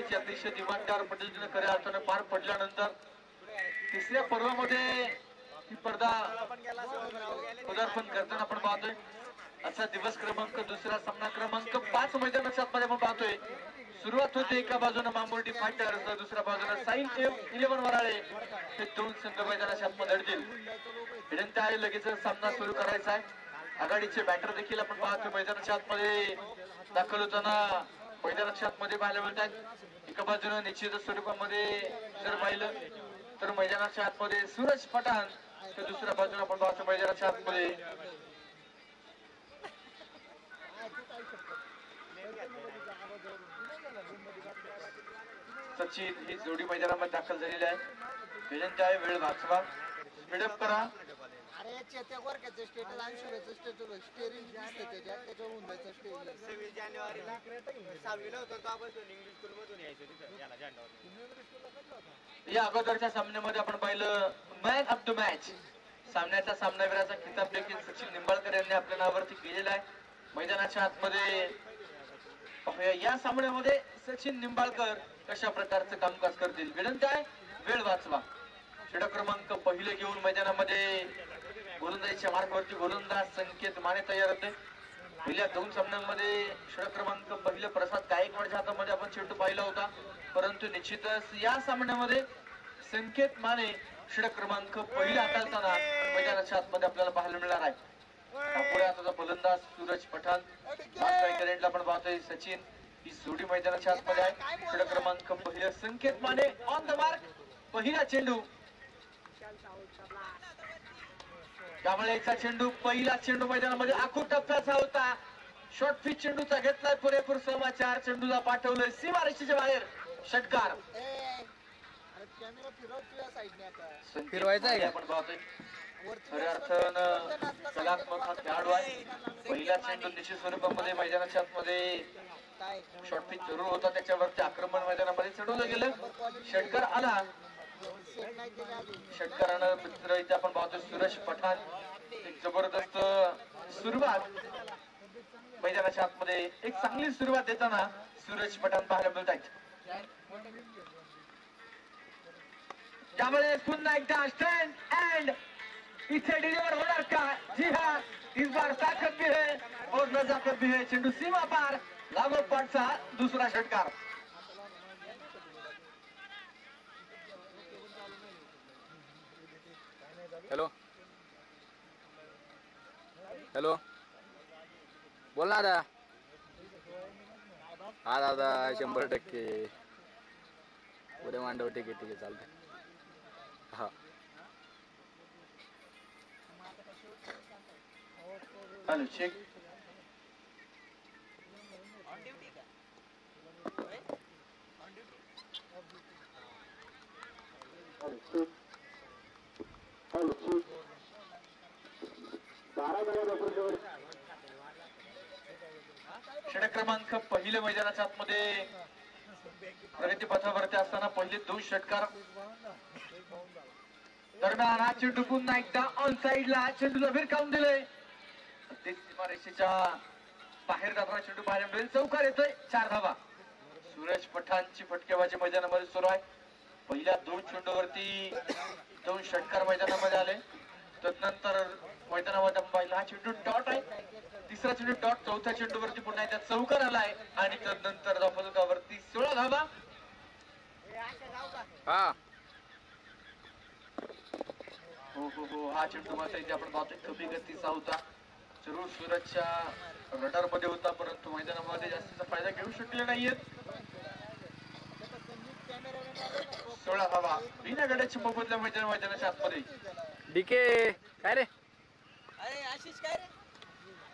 स्पर्धेची अतिशय दिमागदार पद्धतीने खऱ्या अर्थाने पार पडल्यानंतर तिसऱ्या पर्वामध्ये ही स्पर्धा पदार्पण करताना आपण पाहतोय. असा दिवस क्रमांक दुसरा सामना क्रमांक 5 मैदानाच्या आतमध्ये आपण पाहतोय. सुरुवात होते एका बाजूने मामुर्डी फायटर्स तर दुसऱ्या बाजूने साईन 11 वराळे हे दोन संघ मैदानाच्या आतमध्ये लढतील. विनंती आहे लगेच सामना सुरू करायचा आहे. आघाडीचे बॅटर देखील आपण पाहतो मैदानाच्या आतमध्ये दाखल होताना मैदानाच्या आतमध्ये पाहायला मिळतात. एका बाजूने निश्चित स्वरूपामध्ये जर पाहिलं तर मैदानाच्या आतमध्ये सूरज पठाण तर दुसऱ्या बाजूने आपण पाहतो मैदानाच्या आतमध्ये सचिन ही जोडी मैदानामध्ये दाखल झालेली आहे. विनंती आहे वेळ वाचवा, स्पीडअप करा. अरे चेत्यावर त्याचं स्टेटस आणि शुभेचं स्टेटस स्टेरिंग दिसते त्याच्यावर होऊन जायचं स्टेरिंग. 26 जानेवारीला 6वीला होतो तो आपण इंग्लिश स्कूल मधून यायचो तिथं याला जानेवारी. या अगोदरच्या सामन्यामध्ये आपण पाहिलं मॅन ऑफ द मॅच सामन्याचा सामनावीराचा किताब देखील सचिन निंबाळकर यांनी आपल्या नावावरती केलेला आहे. मैदानाच्या आतमध्ये या सामन्यामध्ये सचिन निंबाळकर कशा प्रकारचं कामकाज करतील. विनंती आहे वेळ वाचवा. षटक क्रमांक पहिले घेऊन मैदानामध्ये गोलंदाजीच्या मार्गावरती गोलंदाज संकेत माने तयार होते. पहिल्या दोन सामन्यांमध्ये षटक क्रमांक पहिले प्रसाद गायकवाडच्या हातामध्ये आपण चेंडू पाहिला होता, परंतु निश्चितच या सामन्यामध्ये संकेत माने षटक क्रमांक पहिले हाताळताना मैदानाच्या आतमध्ये आपल्याला पाहायला मिळणार आहे. पुढे आता फलंदाज सूरज पठाण करंटला आपण पाहतोय सचिन ही जोडी मैदानाच्या आतमध्ये आहे. षटक क्रमांक पहिले संकेत माने ऑन द मार्क. पहिला चेंडू त्यामुळेचा चेंडू पहिला चेंडू मैदानामध्ये आखूड टप्प्याचा होता. शॉर्ट पिच चेंडूचा घेतलाय पुरेपूर समाचार. चेंडूला पाठवलंय सीमारेषेच्या बाहेर. षटकार फिरवायचा आहे आपण पाहतोय. खऱ्या अर्थानं कलात्मक हा खेळाडू आहे. पहिला चेंडू निश्चित स्वरूपामध्ये मैदानाच्या आतमध्ये शॉर्ट पिच जरूर होता, त्याच्यावरती आक्रमण मैदानामध्ये चढवलं गेलं. षटकार आला. षटकारानं मित्र इथे आपण पाहतो सूरज पठाण. एक जबरदस्त सुरुवात मैदानाच्या आतमध्ये एक चांगली सुरुवात देताना सूरज पठाण पाहायला मिळत आहेत. त्यामुळे पुन्हा एकदा स्टँड अँड इथे डिलीवर होणार का? जी हा, इस बार ताकत भी है और नजाकत भी है. चेंडू सीमा पार लागोपाठचा दुसरा षटकार. हॅलो हॅलो बोल ना दादा. हा दादा 100% उद्या मांडव. ठीक आहे चालतंय. हा हॅलो चेक. षटक क्रमांक पहिले मैदानाच्या आतमध्ये प्रगती पथावरती असताना पहिले दोन षटकार दरम्यान हा चेंडू पुन्हा एकदा ऑन साइडला चेंडूला भिरकावून दिले. सीमारेषेच्या बाहेर जाताना चेंडू पाहायला मिळेल. चौकार येतोय. 4 धावा. सूरज पठाणची फटकेबाजी मैदानामध्ये सुरू आहे. पहिल्या दोन चेंडूवरती दोन षटकार मैदानामध्ये आले. तदनंतर मैदानामध्ये पाहिला हा चेंडू डॉट आहे. तिसरा चेंडू डॉट. चौथ्या चेंडूवरती पुन्हा एकदा चौकार आलाय आणि तदनंतर धावफलकावरती 16 धावा. हो हो हो हा चेंडू मात्र इथे आपण पाहतोय कमी गतीचा होता. जरूर सूरजच्या रडार मध्ये होता, परंतु मैदानामध्ये जास्तीचा फायदा घेऊ शकले नाहीयेत. 16 धावा बिना गड्याची मोबदल्या मैदानाच्या आतमध्ये. डीके काय रे आशिष काय रे.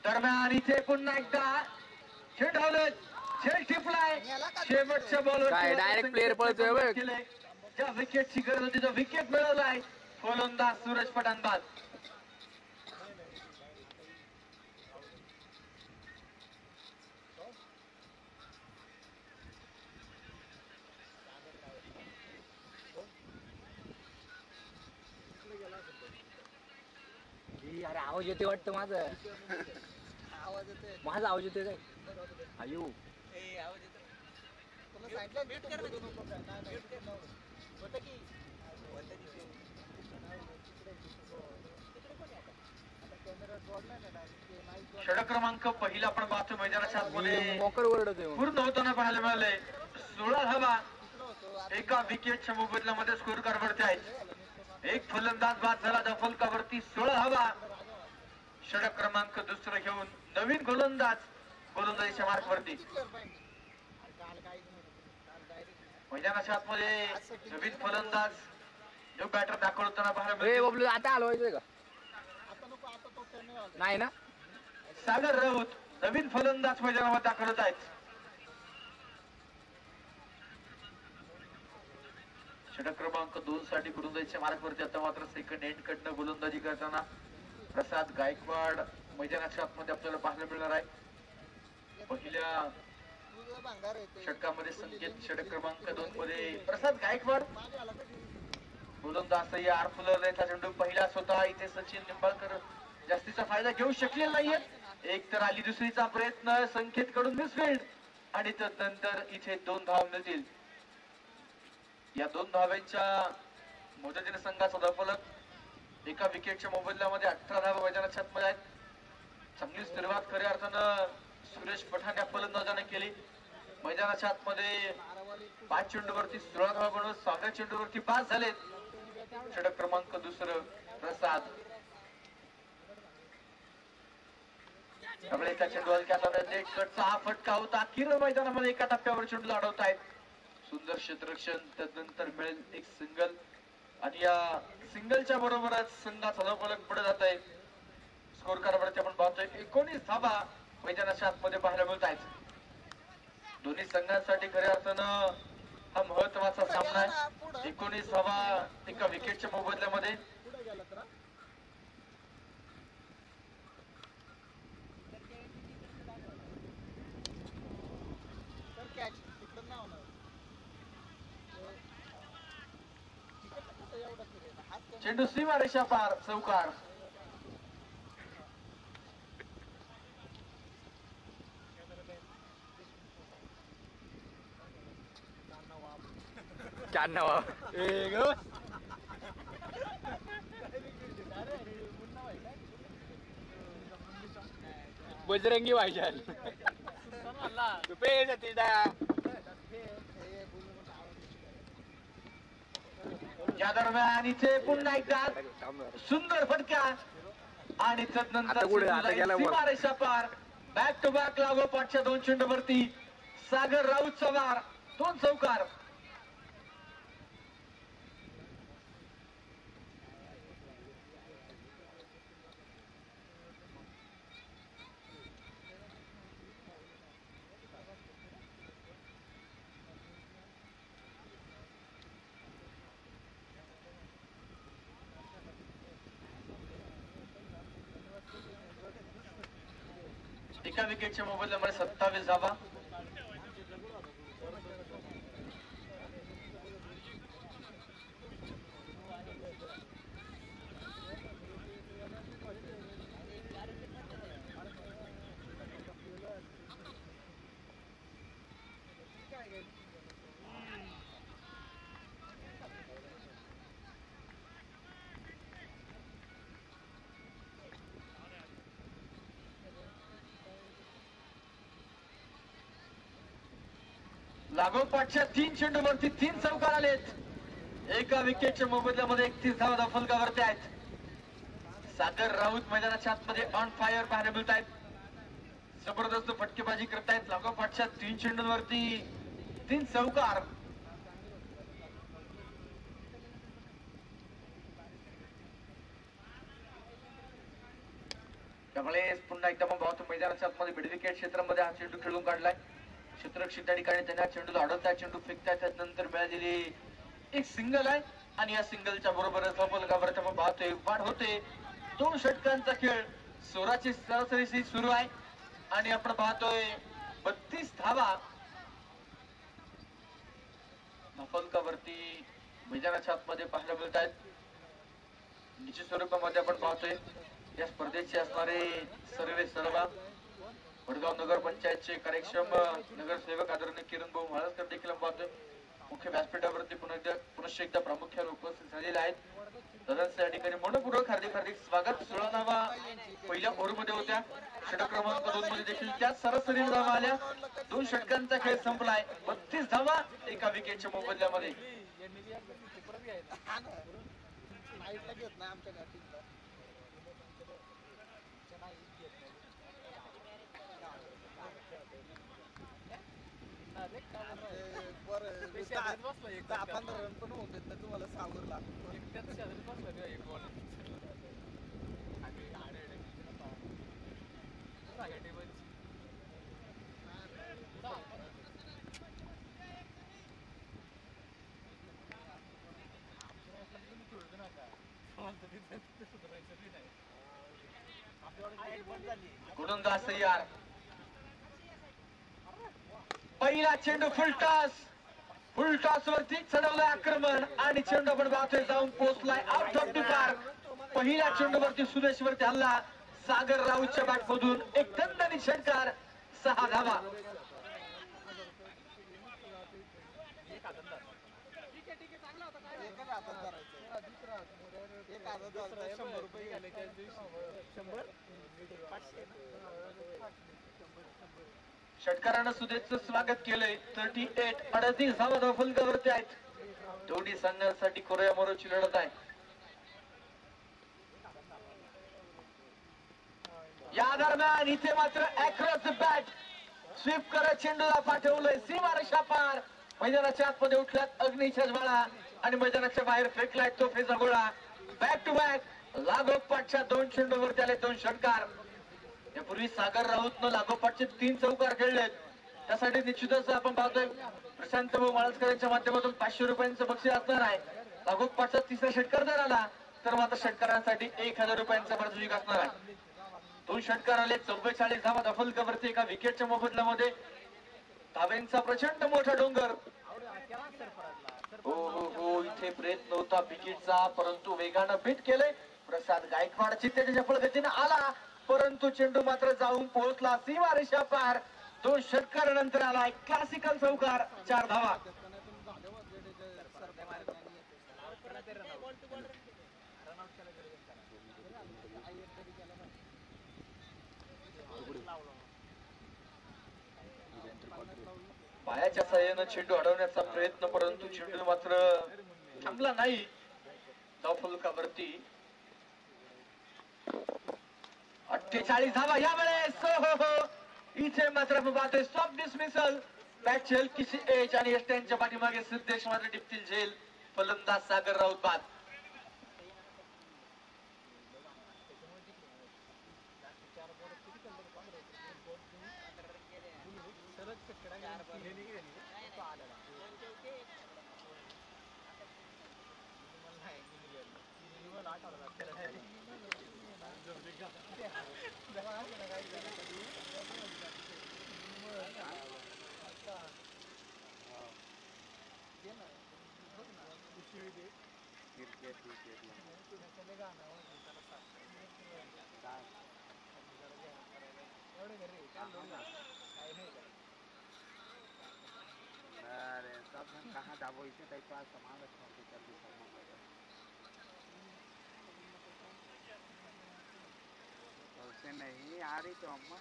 दरम्यान इथे पुन्हा एकदा खेळवलं. खेळ टिपलाय. शेवटच्या बॉलवर काय डायरेक्ट प्लेअर पळतोय बघ. ज्या विकेटची गरज होती तो विकेट मिळवलाय. फलंदाज सूरज पठाण बाद. अरे आवाज येते वाटतं माझा. आवाज येतोय. माझा आवाज येतोय काय? आयु आवाज येतोय. सांगितलं मी तर बोलू नको काय. नाही होतं की षटक क्रमांक पहिला आपण पाहतो मैदानाच्या आतमध्ये मोकर ओरडतोय मग. पूर्ण होताना पाहायला मिळालंय. 16 धावा एका विकेटच्या मोबदल्यामध्ये स्कोर कारवरती आहेत. एक फलंदाज बाद झाला दफलकावरती 16 धावा. षटक क्रमांक दुसरं घेऊन नवीन गोलंदाजीच्या मार्कवरती. मैदानाच्या आतमध्ये नवीन फलंदाज जो बॅटर दाखवताना पाहायला ए मिळतो. बबलू आता हलवायचंय का नाही ना. सागर राऊत नवीन फलंदाज मैदानावर दाखल होत आहेत. षटक क्रमांक 2 साठी गोलंदाजीच्या मार्कवरती आता मात्र सेकंड एंड कडनं गोलंदाजी करताना प्रसाद गायकवाड मैदानाच्या आतमध्ये आपल्याला पाहायला मिळणार आहे. पहिल्या षटकामध्ये संकेत षटक क्रमांक 2 मध्ये प्रसाद गायकवाड गोलंदाज आर फुलरचा चेंडू पहिलाच होता. इथे सचिन निंबाळकर जास्तीचा फायदा घेऊ शकलेला नाहीये. एक तर आली दुसरीचा प्रयत्न संकेत कडून मिसफिल्ड आणि त्यानंतर इथे 2 धावा मिळतील. या 2 धावांच्या मदतीने संघाचा धफलक एका विकेटच्या मोबदल्यामध्ये 18 धावा मैदानाच्या आतमध्ये आहेत. चांगली सुरुवात खऱ्या अर्थानं सुरेश पठाण या फलंदाजाने केली. मैदानाच्या आतमध्ये 5 चेंडूवरती 16 धावा बनवून 6व्या चेंडूवरती 5 झालेत. षटक क्रमांक दुसरं प्रसाद त्यामुळे त्या चेंडू कटचा हा फटका होता. अखेर मैदानामध्ये एका टप्प्यावर चेंडू अडवतायत. सुंदर क्षेत्ररक्षण त्यानंतर मिळेल एक सिंगल आणि या सिंगलच्या बरोबरच संघाचा धफलक पुढे जात आहे. स्कोर कारवरती आपण पाहतोय 19 धावा मैदानाच्या आतमध्ये पाहायला मिळत आहेत. दोन्ही संघांसाठी खऱ्या अर्थानं हा महत्वाचा सामना आहे. 19 धावा एका विकेटच्या मोबदल्यामध्ये. चेंडू सीमा रेषा पार चौकार. बजरंगी भाईजान या दरम्यान इथे पुन्हा एकदा सुंदर फटका आणि त्यानंतर सीमा रेषा पार. बॅक टू बॅक लागोपाठच्या 2 चेंडूवरती सागर राऊत सवार 2 चौकार. एका विकेटच्या मोबदल्यामध्ये 27 धावा. लागोपाठच्या 3 चेंडूवरती 3 चौकार आलेत. एका विकेटच्या मोबदल्यामध्ये 31 धावा दफलकावरती आहेत. सागर राऊत मैदानाच्या आतमध्ये ऑन फायर पाहायला मिळत आहेत. जबरदस्त फटकेबाजी करतायत. लागोपाठच्या 3 चेंडूवरती 3 चौकार. त्यामुळे पुन्हा एकदा आपण पाहतो मैदानाच्या आतमध्ये मिड विकेट क्षेत्रामध्ये हा चेंडू खेळून काढलाय. क्षेत्ररक्षक त्या ठिकाणी त्यांना चेंडू अडवताय, चेंडू फेकताय. त्यानंतर मिळालेली एक सिंगल आहे आणि या सिंगलच्या बरोबरच धफलकावरती आपण पाहतोय वाढ होते. 2 षटकांचा खेळ 16ची सरासरी सुरू आहे आणि आपण पाहतोय 32 धावा धफलकावरती मैदानाच्या आतमध्ये पाहायला मिळत आहेत. निश्चित स्वरूपामध्ये आपण पाहतोय या स्पर्धेचे असणारे सर्व वडगाव नगर पंचायतचे कार्यक्षम नगरसेवक आदरणीय किरण भाऊ म्हाळसकर देखील आपण पाहतोय मुख्य व्यासपीठावरती पुनश्च एकदा प्रामुख्याने उपस्थित झालेले आहेत. दादांचं या ठिकाणी मनपूर्वक हार्दिक स्वागत. 16 धावा पहिल्या ओव्हरमध्ये होत्या. षटक क्रमांक 2 मध्ये देखील त्याच सरासरी धावा आल्या. 2 षटकांचा खेळ संपलाय. 32 धावा एका विकेटच्या मोबदल्यामध्ये. गोलंदाज तयार. पहिला चेंडू फुल टॉस वरती चढवलं आक्रमण आणि चेंडू आपण पाहतोय जाऊन पोहोचलाय आउट ऑफ द पार्क. पहिल्या चेंडूवरती सुरेश वरती हल्ला. सागर राऊतच्या बॅट मधून एक दणदणीत षटकार. 6 धावा. षटकारानं सुदेशचं स्वागत केलंय. 38 38 धावा धावफलकावरती आहेत. दोन्ही संघांसाठी कोऱ्यामोरोची लढत आहे. या दरम्यान इथे मात्र अक्रॉस द बॅट स्वीप करत चेंडूला पाठवलंय सीमारेषा पार. मैदानाच्या आतमध्ये उठल्यात अग्नीच्या ज्वाळा आणि मैदानाच्या बाहेर फेकलाय तोफेचा गोळा. बॅक टू बॅक लागोपाठच्या 2 चेंडूवरती आले 2 षटकार. यापूर्वी सागर राऊतनं लागोपाठचे 3 चौकार खेळलेत. त्यासाठी निश्चितच आपण पाहतोय प्रशांत भाऊ माळसकर यांच्या माध्यमातून 500 रुपयांचं बक्षीस असणार आहे. लागोपाठचा 3रा षटकार जर आला तर मात्र षटकारांसाठी 1000 रुपयांचा पारितोषिक असणार आहे. 2 षटकार आले. 44 धावा धावफलकावरती एका विकेटच्या मोबदल्यामध्ये. धाव्यांचा प्रचंड मोठा डोंगर. हो इथे प्रयत्न होता विकेटचा परंतु वेगानं बीट केले. प्रसाद गायकवाड चित्ते त्याच्या फलगतीने आला परंतु चेंडू मात्र जाऊन पोहोचला सीमारेषा पार. 2 षटकारानंतर आला एक क्लासिकल चौकार. 4 धावा. पायाच्या साह्यानं चेंडू अडवण्याचा प्रयत्न परंतु चेंडू मात्र थांबला नाही धावफलकावरती. 48 धावा यावेळेस. इथे मात्र पाहतोय स्टॉप डिसमिसल. बॅटची हलकीशी एज आणि एस्टॅनच्या पाठीमागे सिद्धेश मात्र टिपतील झेल. फलंदाज सागर राऊत बाद. कहाँ जाबो इसे तई पास सामान छोड़ के चल दी तो उससे नहीं आ रही तो अम्मा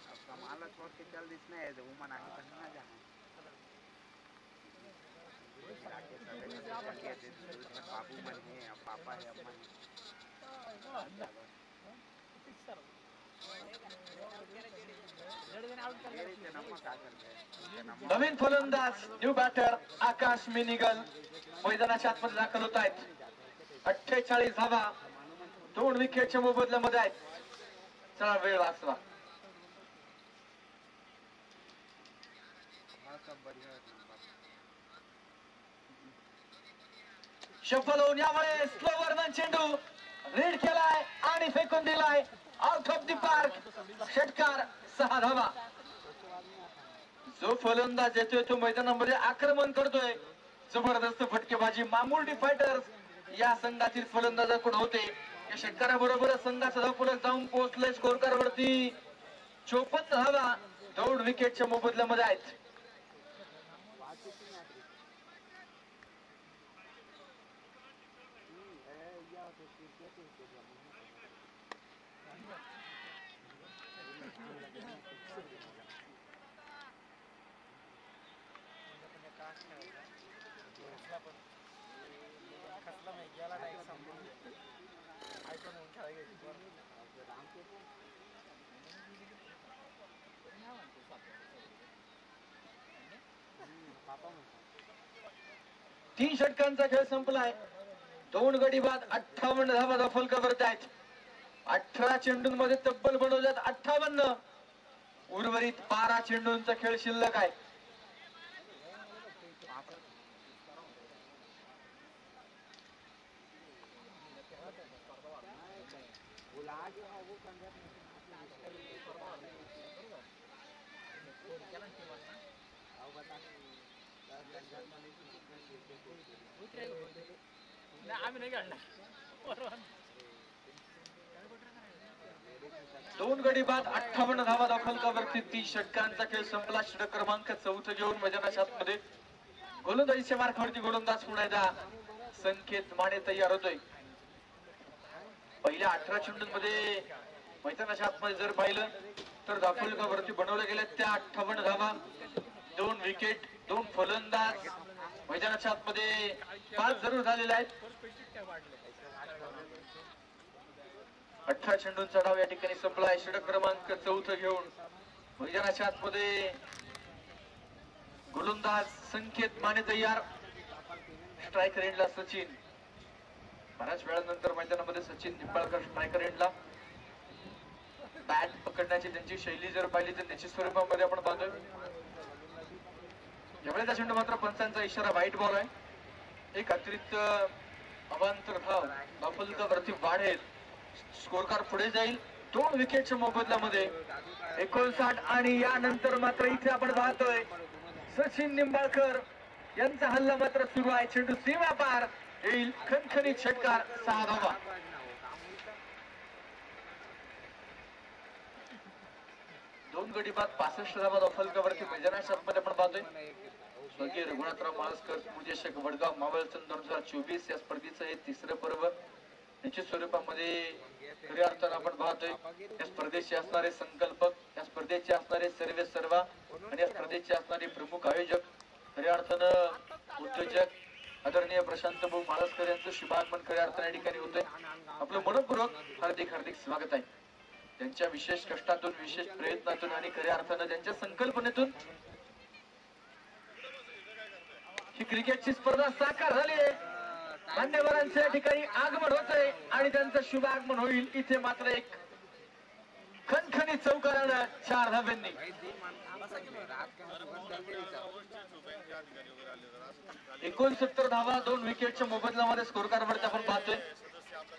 अब सामान छोड़ के चल दी इसने वो मना के कहीं ना जाना बाबू मन है पापा है अम्मा नवीन फलंदाज न्यू बॅटर आकाश मिनिगल मैदानाच्या आतमध्ये दाखल होत आहेत. 48 धावा 2 विकेटच्या मोबदल्यामध्ये आहेत. चला वेळ वाचवा. शफल होऊन यामुळे स्लोवरमन चेंडू रीड केलाय आणि फेकून दिलाय आउट ऑफ द पार्क. षटकार 6 धावा. जो फलंदाज येतोय तो मैदानामध्ये आक्रमण करतोय. जबरदस्त फटकेबाजी मामुर्डी फायटर्स या संघातील फलंदाजाकडून होते या षटकाराबरोबरच संघाचा धावफलक जाऊन पोहोचले स्कोर कार्ड वरती 54 धावा 2 विकेटच्या मोबदल्यामध्ये आहेत. तीन षटकांचा खेळ संपलाय. 2 गडी बाद 58 धावा दखल करत आहेत. 18 चेंडूंमध्ये तब्बल बनवल्यात 58. उर्वरित 12 चेंडूंचा खेळ शिल्लक आहे. दोन गडी बाद 58 धावा दाखल 30 षटकांचा खेळ संपला. षटक क्रमांक 4 घेऊन मैदानाच्या आतमध्ये गोलंदाजीच्या मार्गावरती गोलंदाज पुन्हा एकदा संकेत माने तयार होतोय. पहिल्या 18 चेंडूंमध्ये मैदानाच्या आतमध्ये जर पाहिलं तर दाखलकावरती बनवल्या गेल्या त्या 58 धावा, 2 विकेट, 2 फलंदाज मैदानाच्या आतमध्ये 5 जरूर झालेले आहेत. 18 चेंडूंचा डाव या ठिकाणी संपला आहे. षटक क्रमांक 4 घेऊन मैदानाच्या आतमध्ये गोलंदाज संकेत माने तयार. स्ट्रायकर एंडला सचिन. बऱ्याच वेळानंतर मैदानामध्ये सचिन निंबाळकर स्ट्रायकर एंडला. बॅट पकडण्याची त्यांची शैली जर पाहिली तर निश्चित स्वरूपामध्ये आपण पाहतोय. यावेळेचा चेंडू मात्र पंचांचा इशारा व्हाईट बॉल आहे. एक अतिरिक्त अवांतर धाव दाखलकावरती वाढेल. स्कोर कार्ड पुढे जाईल. 2 विकेटच्या मोबदल्यामध्ये 59. आणि यानंतर मात्र इथे आपण पाहतोय सचिन निंबाळकर यांचा हल्ला मात्र सुरू आहे. चेंडू सीमा पार येईल. खणखणीत षटकार. 6 धावा. दोन गडी बाद 65 धावा दाखलकावरती मैदानाच्या आतमध्ये आपण पाहतोय. स्वर्गीय रघुनाथराव माळसकर पूजेशक वडगाव मावळचंद 2024 या स्पर्धेचं हे 3रं पर्व निश्चित स्वरूपामध्ये खऱ्या अर्थानं आपण पाहतोय. या स्पर्धेचे असणारे संकल्पक, या स्पर्धेचे असणारे सर्वे सर्वा आणि या स्पर्धेचे असणारे प्रमुख आयोजक, खऱ्या अर्थानं उद्योजक आदरणीय प्रशांत भाऊ माळसकर यांचं शुभागमन खऱ्या अर्थाने या ठिकाणी होतंय. आपलं मनपूर्वक हार्दिक हार्दिक स्वागत आहे. त्यांच्या विशेष कष्टातून, विशेष प्रयत्नातून आणि खऱ्या अर्थानं त्यांच्या संकल्पनेतून ही क्रिकेटची स्पर्धा साकार झाली आहे. मान्यवरांच्या या ठिकाणी आगमन होतंय आणि त्यांचं शुभ आगमन होईल. इथे मात्र एक खणखणीत चौकारानं 4 धाब्यांनी 69 धावा 2 विकेटच्या मोबदल्यामध्ये स्कोर कार्डवरती आपण पाहतोय.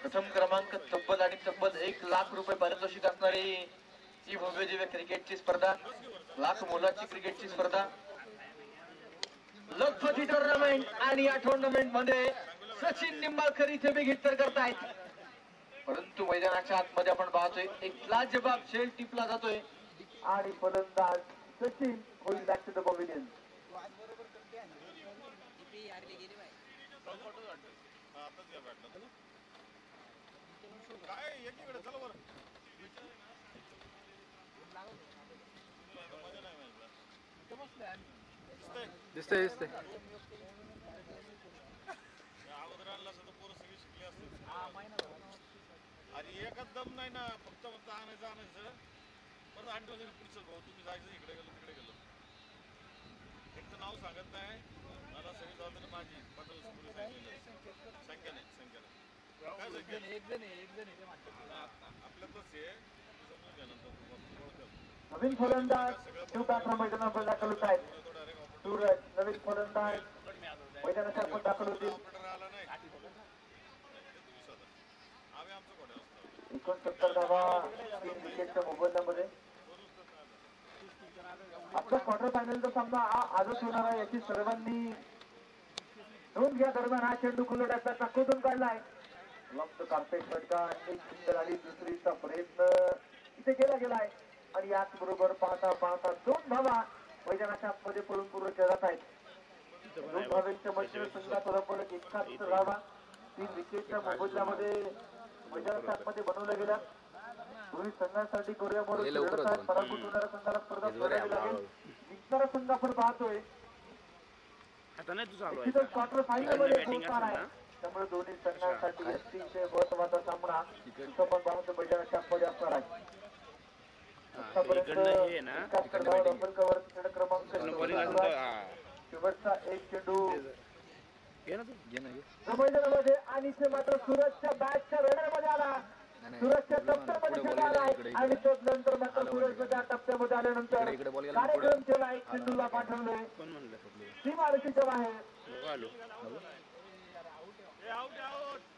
प्रथम क्रमांक तब्बल आणि तब्बल 1 लाख रुपये पारितोषिक असणारी ही भव्य दिव्य क्रिकेटची स्पर्धा, लाख मोलाची क्रिकेटची स्पर्धा, लखपती टुर्नामेंट. आणि या टुर्नामेंट मध्ये सचिन निंबाळकर इथे बेघित्तर करतायत. परंतु मैदानाच्या आतमध्ये आपण पाहतोय एक लाजबाब झेल टिपला जातोय आणि फलंदाज सचिन होईल बॅक टू द पॅव्हिलियन. दिसतंय दिसतंय. अरे एकच दम नाही ना, फक्त आणायचं आणायचं परत 8 वाजता पुढचं भाऊ तुम्ही जायचं इकडे गेलो तिकडे गेलो. एक तर नाव सांगत नाही मला, सगळी जबाबदारी माझी. पाटील पोलीस संख्या नाही काय संख्या आपल्यातच आहे समजून घ्या नंतर. नवीन फलंदाज शिवकात्रा मैदानावर दाखल होत आहेत. सूरज नवीन फलंदाज मैदानात दाखल होतील. 69 धावा 3 विकेटच्या मोबदल्यामध्ये. आपला क्वार्टर फायनलचा सामना आजच होणार आहे याची सर्वांनी नोंद घ्या. दरम्यान हा चेंडू खुल्या टप्प्यात टाकून काढलाय. लंब कार्पेट फटका एक सिंगल आणि दुसरीचा प्रयत्न इथे केला गेलाय आणि याच बरोबर पाहता पाहता 2 धावा मैदानाच्या आतमध्ये पळून पूर्ण खेळत आहेत. 2 धावांच्या मध्ये संघाचा रफलक 71 धावा 3 विकेटच्या मोबदल्यामध्ये मैदानाच्या आतमध्ये बनवल्या गेल्या. दोन्ही संघांसाठी कोरियामधून लढत आहे. पराभूत होणाऱ्या संघाला स्पर्धा सोडावी लागेल. जिंकणारा संघ आपण पाहतोय क्वार्टर फायनल मध्ये पोहोचणार आहे. त्यामुळे दोन्ही संघांसाठी अतिशय महत्वाचा सामना इथं पण पाहतो मैदानाच्या आतमध्ये असणार आहे. शेवटचा एक चेंडू मैदानामध्ये आणि मात्र सूरजच्या बॅटच्या रडारमध्ये आला. सूरजच्या टप्प्यामध्ये खेळला आलाय आणि नंतर मात्र सूरज त्या टप्प्यामध्ये आल्यानंतर कार्यक्रम केला. एक चेंडूला पाठवले सीमारेषेच्या बाहेर.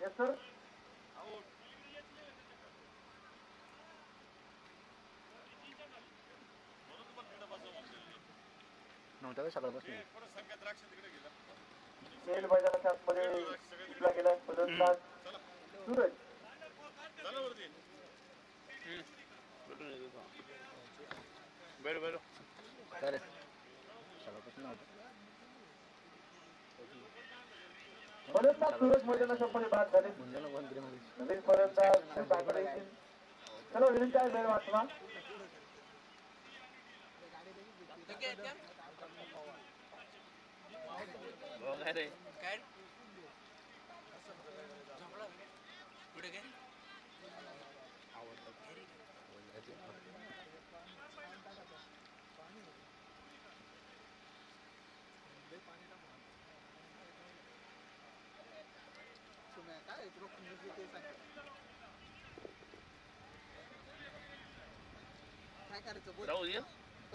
Yes sir. नव्हता का सकाळपासून खेळ मैदानाच्या आतमध्ये उचला गेला. फलंदाज सूरज काय रे सकाळपासून नव्हतं. फलंदाज सूरज मैदानाच्या मध्ये बाद झाले. नवीन फलंदाज चला विनंती आहे वेळ वाचवा.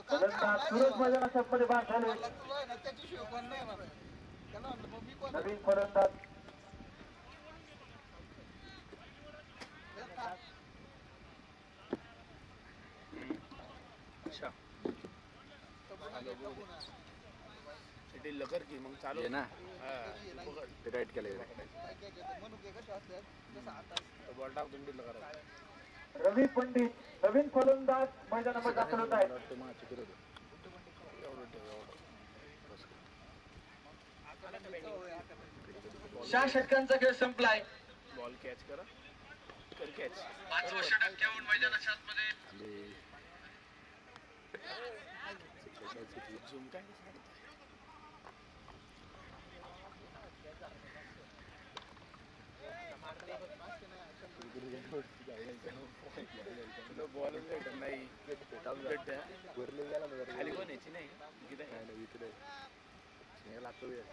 फलंदाज सूरज मैदानाच्या मध्ये बाद झाले. नवीन फलंदाज लकर की मग चालू आहे ना ते राईट केलं बॉल टाक तुम्ही लकर. रवी पंडित नवीन फलंदाज मैदानामध्ये दाखल होत आहे. सहा षटकांचा खेळ संपलाय. बॉल कॅच करा कर कॅच. 5 षटक घेऊन मैदानाच्या आतमध्ये झूम काय बॉल नाही खाली पण यायची नाही लागतो वेळ.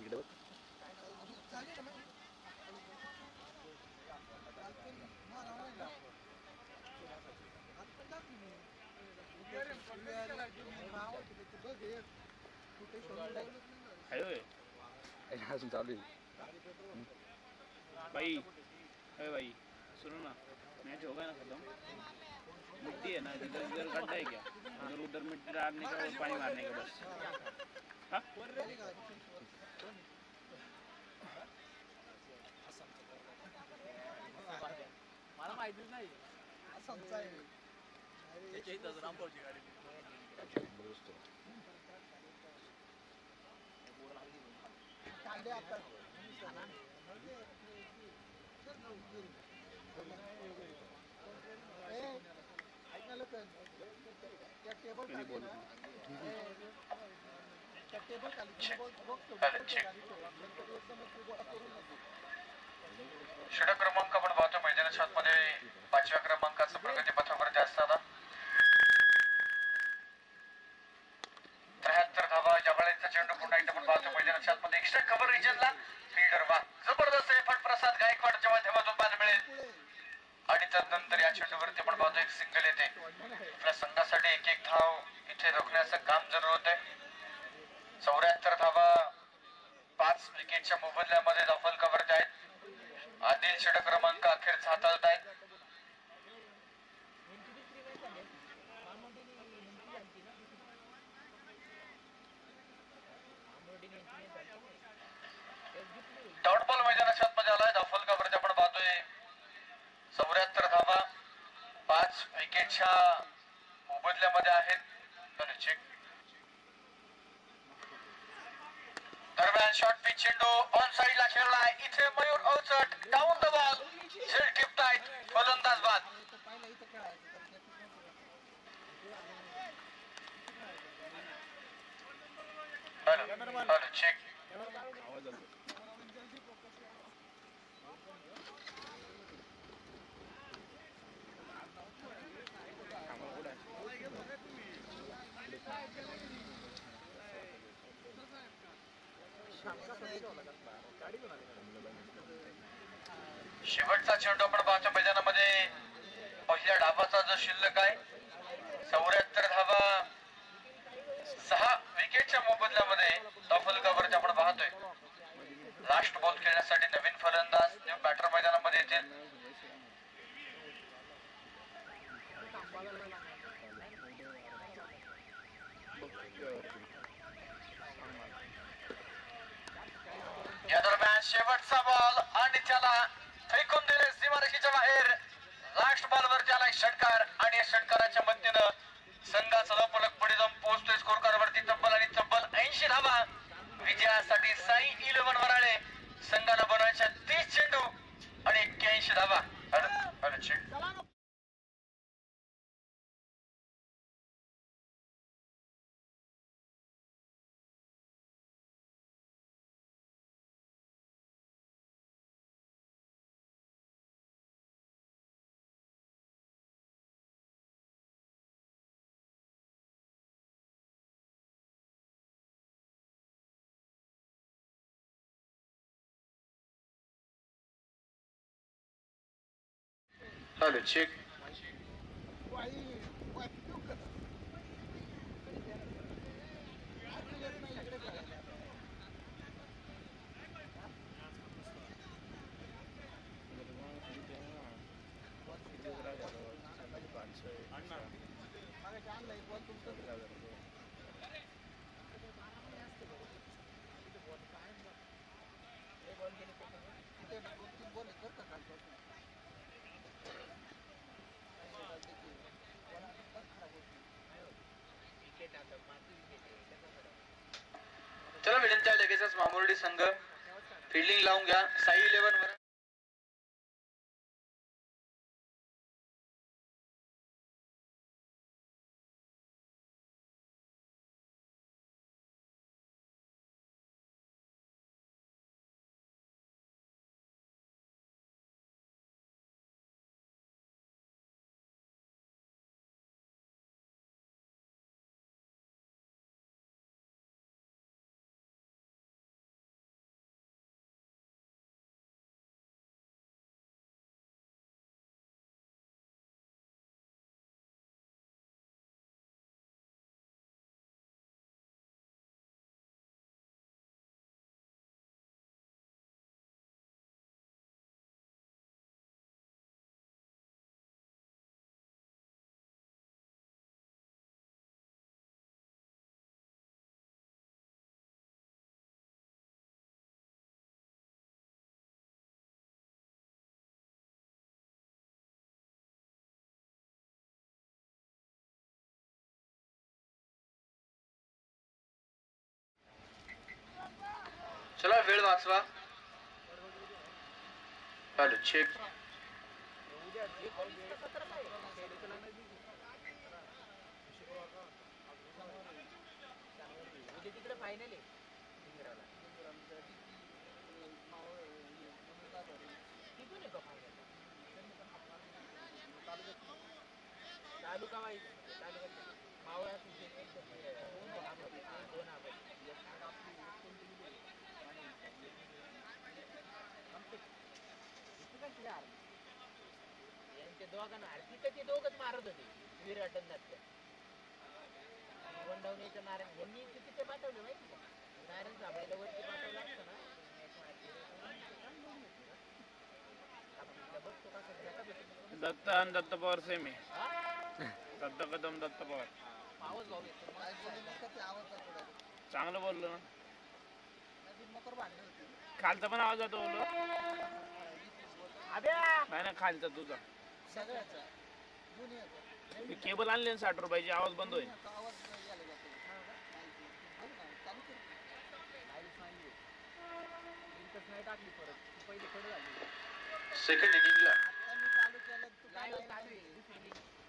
इकडे अजून चालू आहे भाई. अरे भाई सुनो ना मैच होगा ना खत्म. मिट्टी है ना इधर इधर गड्ढा है क्या उधर उधर मिट्टी डालने का और पानी मारने का बस. हाँ मला माहितीच नाही असंच आहे. त्याच्या इथं रामभाऊची गाडी षटक क्रमांक आपण पाहतो मैदानाच्या आतमध्ये 5व्या क्रमांकाचा प्रगती पथावरती असताना 73 धावा. जवळचा चेंडू पुन्हा एकदा आपण पाहतो मैदानाच्या आतमध्ये एक्स्ट्रा कव्हर रिजनला फील्डर वा जबरदस्त एफर्ट प्रसाद गायकवाडच्या माध्यमातून बाद मिळेल आणि त्यानंतर या चेंडूवरती आपण पाहतो एक सिंगल येते. आपल्या संघासाठी एक एक धाव इथे रोखण्याचं काम जरूर होत आहे. 74 धावा 5 विकेटच्या मोबदल्यामध्ये दफल कव्हरत आहेत. आदिल षटक क्रमांक अखेरचा हाताळत आहेत. मैदानाच्या मोबदल्यामध्ये आहेत. चेक दरम्यान शॉर्ट पिच चेंडू ऑन साइडला खेळलाय. इथे Mayur Avchat down the ball झेल टिपतायत फलंदाज बाद. हॅलो चेक शेवटचा चेंडू आपण पाहतो मैदानामध्ये. पहिल्या डावाचा जो शिल्लक आहे 74 धावा 6 विकेटच्या मोबदल्यामध्ये फलकावरती आपण पाहतोय. लास्ट बॉल खेळण्यासाठी नवीन फलंदाज न्यू बॅटर मैदानामध्ये येतील. या दरम्यान शेवटचा बॉल आणि त्याला फेकून दिले सीमारेषेच्या बाहेर. लास्ट बॉलवर त्याला षटकार आणि या षटकाराच्या मदतीनं संघाचा लपलक पुढे जाऊन पोहोचतोय स्कोर कार्डवरती तब्बल आणि तब्बल 80 धावा. विजयासाठी साई 11 वराळे संघाला बनवायच्या 30 चेंडू आणि 81 धावा. हॅलो चेक चला विनंती आहे लगेचच मामुर्डी संघ फिल्डिंग लावून घ्या. साई 11 वर चला वेळ वाचवा. हॅलो चेक दोघांना तिथे ते दोघच मारत होते विराट वनडाऊनच्या नारायण यांनी तिथे पाठवलं माहिती का. नारायण साबळेला वरती पाठवलं असतं ना. दत्त आणि दत्त पवार सेमी दत्त कदम दत्त पवार चांगलं बोललो ना. खालचा पण आवाज जातो बोललो नाही ना खालचा तुझा सगळ्याचा केबल आणले ना 60 रुपयाची, आवाज बंद होईल. आवाज गेला जातो. बघ ना, चालू कर. सेकंड इनिंगला आता मी चालू केलं, तू काय लाईन